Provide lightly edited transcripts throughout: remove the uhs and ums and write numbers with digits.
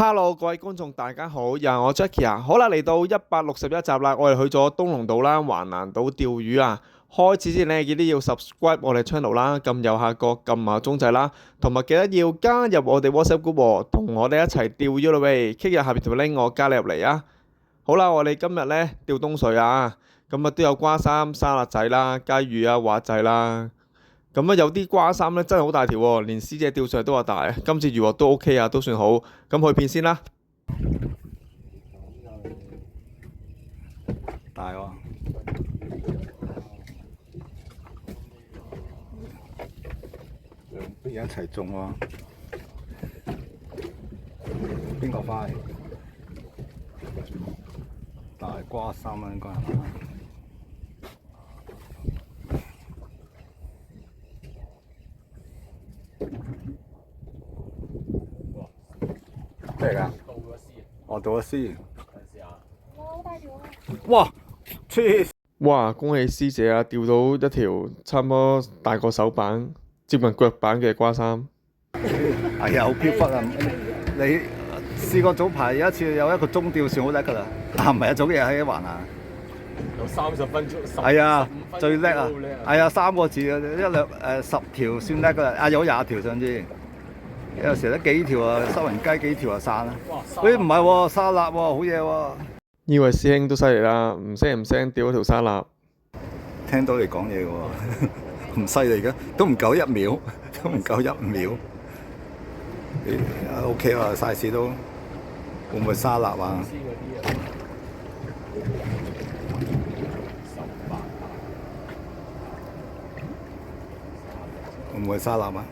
Hello，各位觀眾大家好，又係我 Jackie 啊。好啦，嚟到161集啦，我哋去咗東龍島啦、橫瀾島釣魚啊。開始之前咧，記得要 subscribe 我哋 channel 啦，撳右下角撳下鐘仔啦，同埋記得要加入我哋 WhatsApp group 喎，同我哋一齊釣魚啦喂。click 入下邊條 link，我加你入嚟啊。好啦，我哋今日咧釣東水啊，咁啊都有瓜三、沙律仔啦、雞魚啊、滑仔啦。咁啊，有啲瓜三咧真係好大條喎，連師姐釣上嚟都話大。今次漁獲都 OK 啊，都算好。咁去片先啦。大喎，兩邊一齊種喎，邊個快？大瓜三蚊應該係嘛？咩嚟㗎？我到咗絲。哇！黐！哇！恭喜師姐啊，釣到一條差唔多大過手板、接近腳板嘅瓜三。係啊，好飄忽啊！你試過早排有一次有一個中釣算好叻㗎啦，唔係啊，早幾日喺橫啊。有30分鐘，係啊，最叻啊！係啊，3個字啊，10條算叻㗎啦，啊有20條上次。有時得幾條啊，收人雞幾條啊散啦。喂，唔係喎，沙臘喎，好嘢喎！呢位師兄都犀利啦，唔聲釣咗條沙臘。聽到你講嘢嘅喎，唔犀利嘅，都唔夠1秒，都唔夠1秒。OK 喎，size都會唔會沙臘啊？會唔會沙臘啊？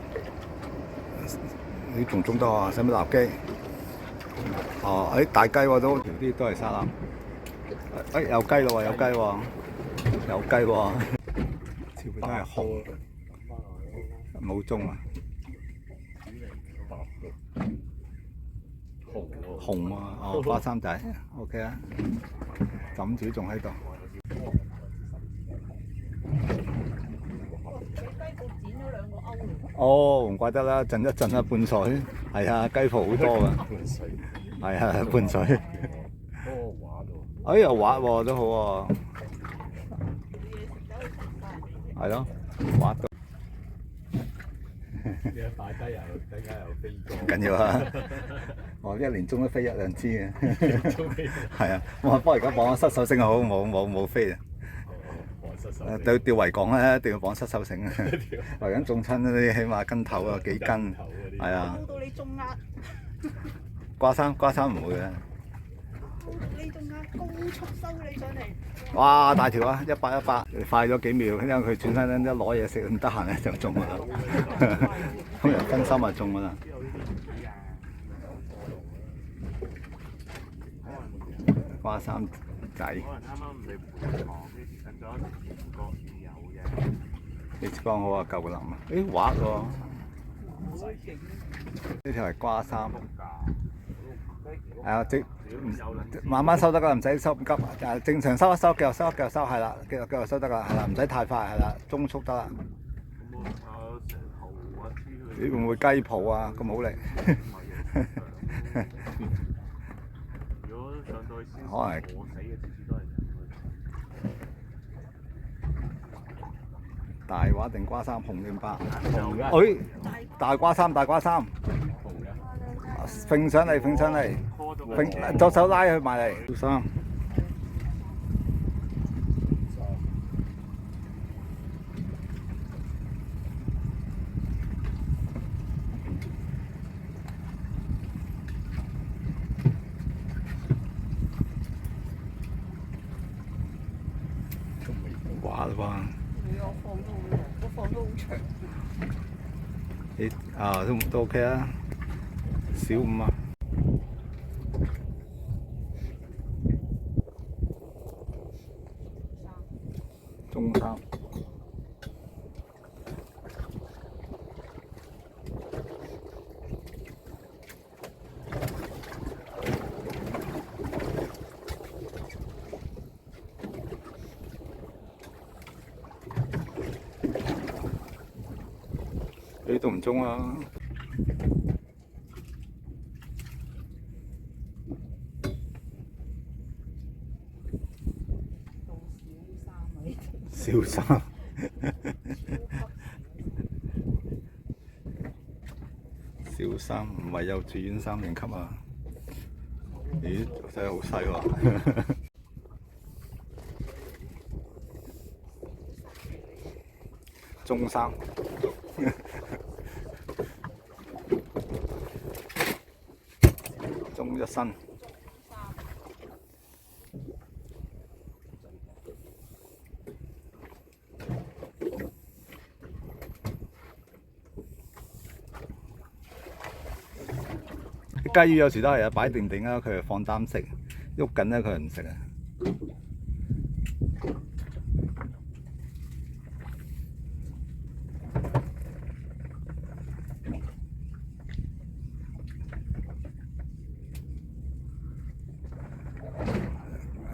你仲中得啊？使唔使立機？哦，大雞喎都，條啲都係沙腩。有雞咯喎，有雞喎，有雞喎。全部都係紅，冇中啊！紅啊！哦，花三仔 ，OK 啊，枕住仲喺度。哦，唔怪得啦，震一震啊，半水，係啊，雞蒲好多噶，係啊，半水。哎呀，滑喎都好喎，係咯，滑到。你擺低又突然間又飛過。唔緊要啊，我1年中都飛1兩支嘅。係啊，不過而家綁失手繩好，冇飛啊。對釣維港咧，一定要綁失手繩啊！維港中親嗰啲，起碼斤頭啊幾斤，係啊。到你中壓，瓜三唔會嘅。你中壓高速收你上嚟。哇！大條啊，100，快咗幾秒，因為佢轉身一攞嘢食，唔得閒咧就中㗎啦。通常分心就中㗎啦。瓜三仔。你講好啊，夠腍啊！誒滑喎，呢條係瓜三，係啊，慢慢收得㗎，唔使收咁急。誒正常收一收，繼續收，係啦，繼續收得㗎，係啦，唔使太快，係啦，中速得啦。你會唔會雞泡啊？咁好力？可能係。大話定瓜三，紅定白？紅嘅。大瓜三，揈上嚟，左手拉佢埋嚟。小心。滑啦噃。我放都好長。你啊都 OK 啊，小5啊。中3。你都唔中啊！小三，小三唔係幼稚園3年級啊！咦，真係好細喎！中三，中一新。啲雞魚有時都係啊，擺定定啊，佢係放膽食，喐緊咧佢係唔食啊。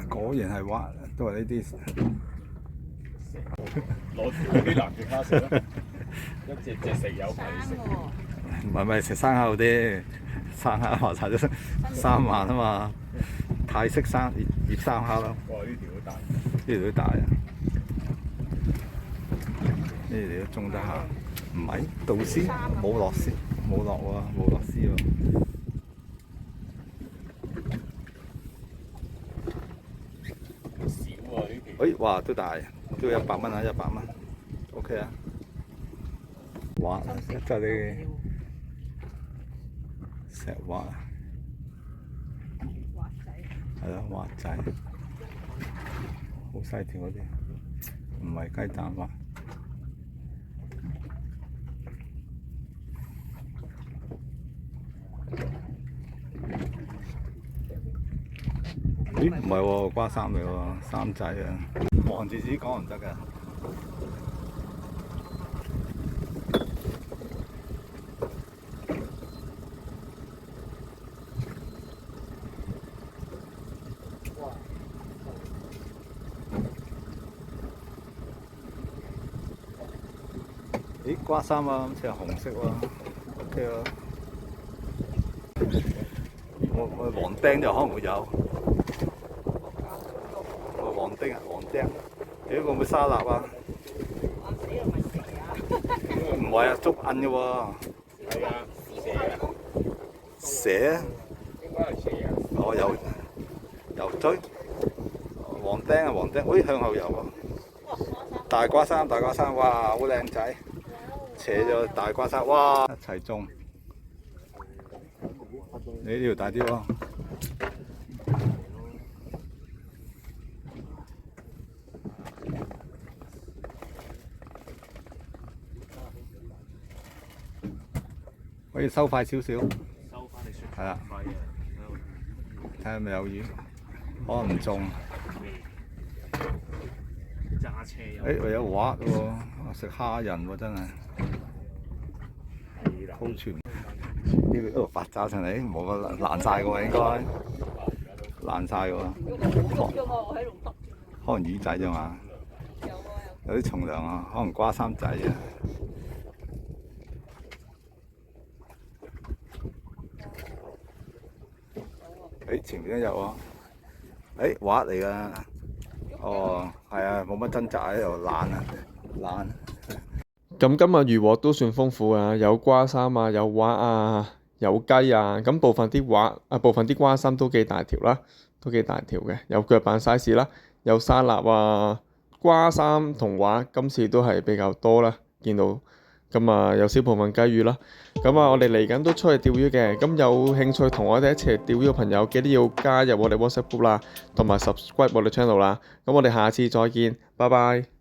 果然係蛙，都係呢啲。攞住啲南極蝦食啦，一隻隻食有皮食。唔係食生蝦嗰啲，生蝦話晒咗3萬啊嘛，泰式醃生蝦咯。哇！呢條都大，呢條都大啊！呢條都中得下，唔係導絲冇落絲，冇落喎，冇落絲喎。少啊呢條。誒，哇，都大，都100蚊啊，100蚊，OK 啊！哇，真係啲石蛙，係咯，蛙仔，好細條嗰啲，唔係雞蛋蛙。咦，唔係喎，瓜三嚟喎，三仔啊！望住自己講唔得㗎。咦，瓜三啊，好似係紅色喎，OK 啊！我黃釘就可能會有。黃釘啊，黃釘！咦，會唔會沙臘啊？唔係啊，捉鵪嘅喎。係啊，蛇啊？應該係蛇啊。哦，有追。黃釘啊，黃釘！咦，向後游啊！大瓜三，大瓜三，哇，好靚仔！扯咗大瓜三，哇，一齊中。你呢條大啲喎。可以收快少少，收翻你雪係啦，塊啊！睇下咪有魚，可能唔中。揸車有。誒，有畫喎，食蝦仁喎，真係。好全，呢個白炸上嚟，冇啊，爛晒嘅喎，應該爛晒嘅喎。可能魚仔啫嘛，有啲重量啊，可能瓜三仔啊。誒，前面都有喎，誒，畫嚟㗎，哦，係啊，冇乜掙扎喺度爛啊，爛。咁今日漁獲都算豐富啊，有瓜三啊，有蛙啊，有雞啊。咁部分啲瓜三都幾大條啦，都幾大條嘅，有腳板 size 啦，有沙臘啊。瓜三同蛙今次都係比較多啦，見到。咁啊，有少部分雞魚啦。咁啊，我哋嚟緊都出去釣魚嘅。咁有興趣同我哋一齊釣魚嘅朋友，記得要加入我哋 WhatsApp group 啦，同埋 subscribe 我哋 channel 啦。咁我哋下次再見，拜拜。